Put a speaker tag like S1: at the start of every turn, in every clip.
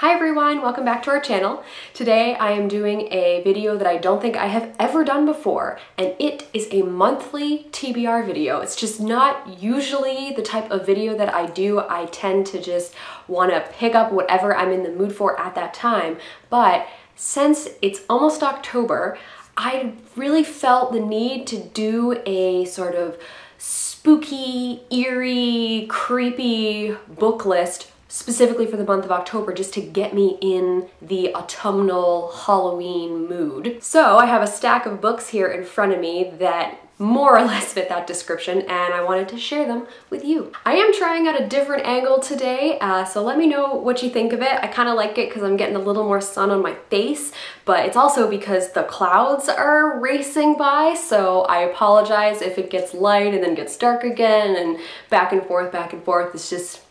S1: Hi everyone, welcome back to our channel. Today I am doing a video that I don't think I have ever done before, and it is a monthly TBR video. It's just not usually the type of video that I do. I tend to just want to pick up whatever I'm in the mood for at that time, but since it's almost October, I really felt the need to do a sort of spooky, eerie, creepy book list specifically for the month of October, just to get me in the autumnal Halloween mood. So I have a stack of books here in front of me that more or less fit that description, and I wanted to share them with you. I am trying out a different angle today, so let me know what you think of it. I kind of like it because I'm getting a little more sun on my face, but it's also because the clouds are racing by, so I apologize if it gets light and then gets dark again, and back and forth, back and forth. It's just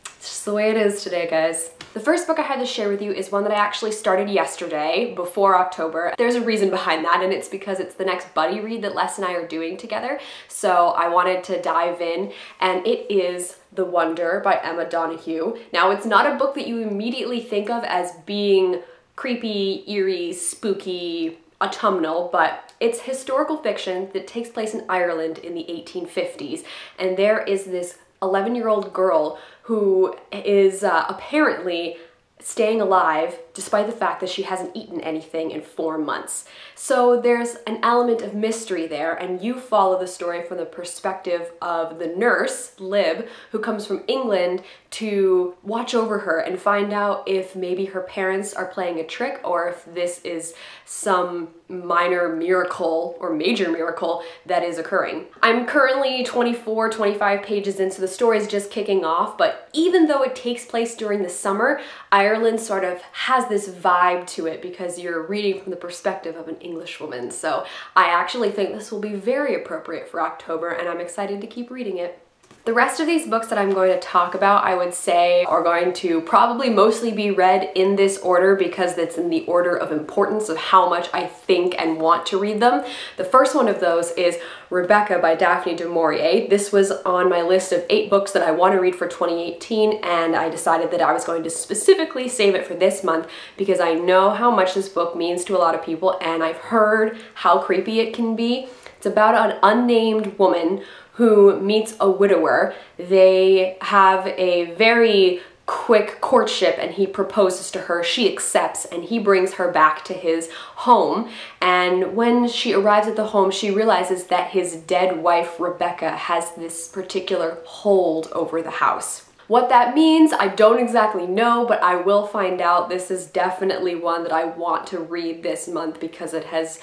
S1: the way it is today, guys. The first book I had to share with you is one that I actually started yesterday, before October. There's a reason behind that, and it's because it's the next buddy read that Les and I are doing together. So I wanted to dive in, and it is The Wonder by Emma Donoghue. Now, it's not a book that you immediately think of as being creepy, eerie, spooky, autumnal, but it's historical fiction that takes place in Ireland in the 1850s, and there is this 11-year-old girl who is apparently staying alive despite the fact that she hasn't eaten anything in 4 months. So there's an element of mystery there, and you follow the story from the perspective of the nurse, Lib, who comes from England to watch over her and find out if maybe her parents are playing a trick or if this is some minor miracle or major miracle that is occurring. I'm currently 24, 25 pages into the story, is just kicking off, but even though it takes place during the summer, Ireland sort of has this vibe to it because you're reading from the perspective of an English woman. So I actually think this will be very appropriate for October, and I'm excited to keep reading it. The rest of these books that I'm going to talk about, I would say, are going to probably mostly be read in this order because it's in the order of importance of how much I think and want to read them. The first one of those is Rebekah by Daphne du Maurier. This was on my list of 8 books that I want to read for 2018, and I decided that I was going to specifically save it for this month because I know how much this book means to a lot of people, and I've heard how creepy it can be. It's about an unnamed woman who meets a widower. They have a very quick courtship and he proposes to her, she accepts, and he brings her back to his home. And when she arrives at the home, she realizes that his dead wife, Rebekah, has this particular hold over the house. What that means, I don't exactly know, but I will find out. This is definitely one that I want to read this month because it has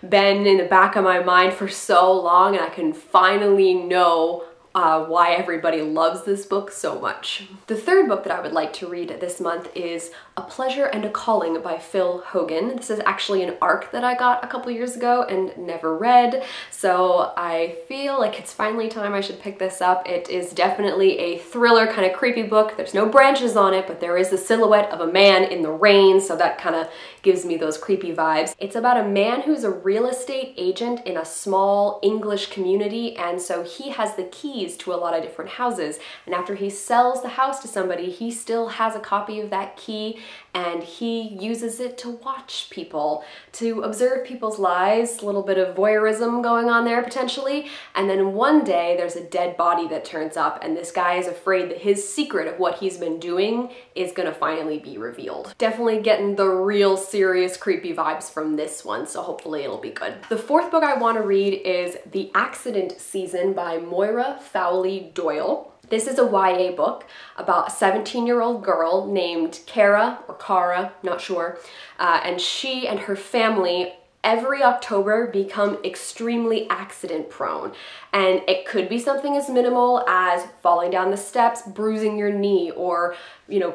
S1: been in the back of my mind for so long, and I can finally know why everybody loves this book so much. The third book that I would like to read this month is A Pleasure and a Calling by Phil Hogan. This is actually an ARC that I got a couple years ago and never read, so I feel like it's finally time I should pick this up. It is definitely a thriller, kind of creepy book. There's no branches on it, but there is the silhouette of a man in the rain, so that kind of gives me those creepy vibes. It's about a man who's a real estate agent in a small English community, and so he has the keys to a lot of different houses, and after he sells the house to somebody, he still has a copy of that key, and he uses it to watch people, to observe people's lives, a little bit of voyeurism going on there potentially. And then one day there's a dead body that turns up, and this guy is afraid that his secret of what he's been doing is gonna finally be revealed. Definitely getting the real serious creepy vibes from this one, so hopefully it'll be good. The fourth book I want to read is The Accident Season by Moira Fowley Doyle. This is a YA book about a 17-year-old girl named Cara, not sure, and she and her family every October become extremely accident prone. And it could be something as minimal as falling down the steps, bruising your knee, or, you know,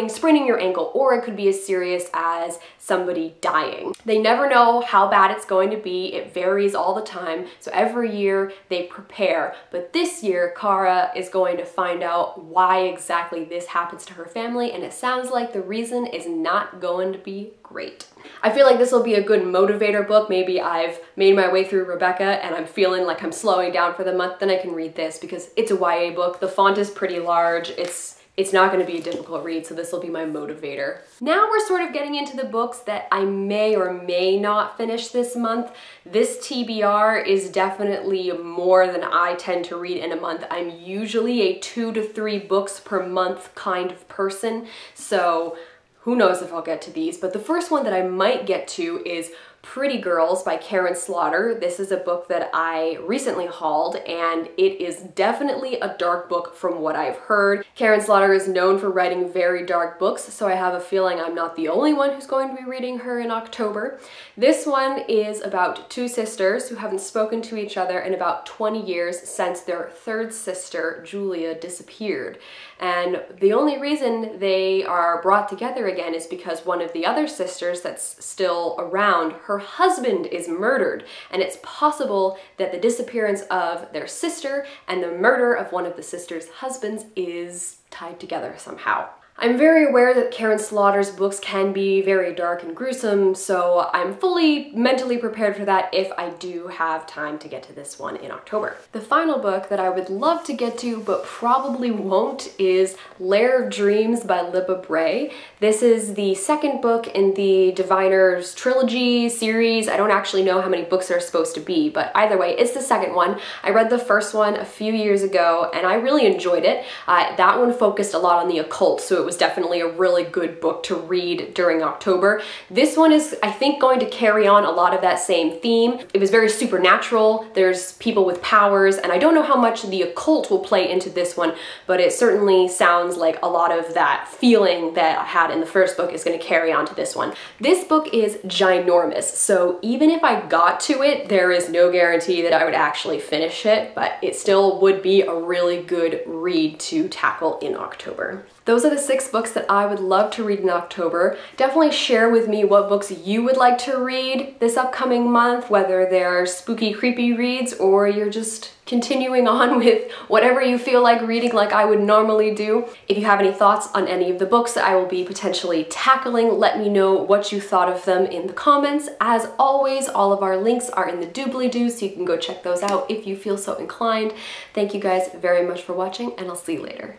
S1: spraining your ankle, or it could be as serious as somebody dying. They never know how bad it's going to be. It varies all the time. So every year they prepare. But this year, Cara is going to find out why exactly this happens to her family, and it sounds like the reason is not going to be great. I feel like this will be a good motivator book. Maybe I've made my way through Rebekah and I'm feeling like I'm slowing down for the month, then I can read this because it's a YA book. The font is pretty large. It's it's not going to be a difficult read, so this will be my motivator. Now we're sort of getting into the books that I may or may not finish this month. This TBR is definitely more than I tend to read in a month. I'm usually a 2 to 3 books per month kind of person, so who knows if I'll get to these. But the first one that I might get to is Pretty Girls by Karen Slaughter. This is a book that I recently hauled, and it is definitely a dark book from what I've heard. Karen Slaughter is known for writing very dark books, so I have a feeling I'm not the only one who's going to be reading her in October. This one is about 2 sisters who haven't spoken to each other in about 20 years since their 3rd sister, Julia, disappeared. And the only reason they are brought together again is because one of the other sisters that's still around, her husband is murdered, and it's possible that the disappearance of their sister and the murder of one of the sister's husbands is tied together somehow. I'm very aware that Karen Slaughter's books can be very dark and gruesome, so I'm fully mentally prepared for that if I do have time to get to this one in October. The final book that I would love to get to but probably won't is Lair of Dreams by Libba Bray. This is the 2nd book in the Diviners trilogy series. I don't actually know how many books there are supposed to be, but either way, it's the 2nd one. I read the 1st one a few years ago and I really enjoyed it. That one focused a lot on the occult, so it was definitely a really good book to read during October. This one is, I think, going to carry on a lot of that same theme. It was very supernatural, there's people with powers, and I don't know how much the occult will play into this one, but it certainly sounds like a lot of that feeling that I had in the 1st book is going to carry on to this one. This book is ginormous, so even if I got to it, there is no guarantee that I would actually finish it, but it still would be a really good read to tackle in October. Those are the 6 books that I would love to read in October. Definitely share with me what books you would like to read this upcoming month, whether they're spooky, creepy reads or you're just continuing on with whatever you feel like reading like I would normally do. If you have any thoughts on any of the books that I will be potentially tackling, let me know what you thought of them in the comments. As always, all of our links are in the doobly-doo, so you can go check those out if you feel so inclined. Thank you guys very much for watching, and I'll see you later.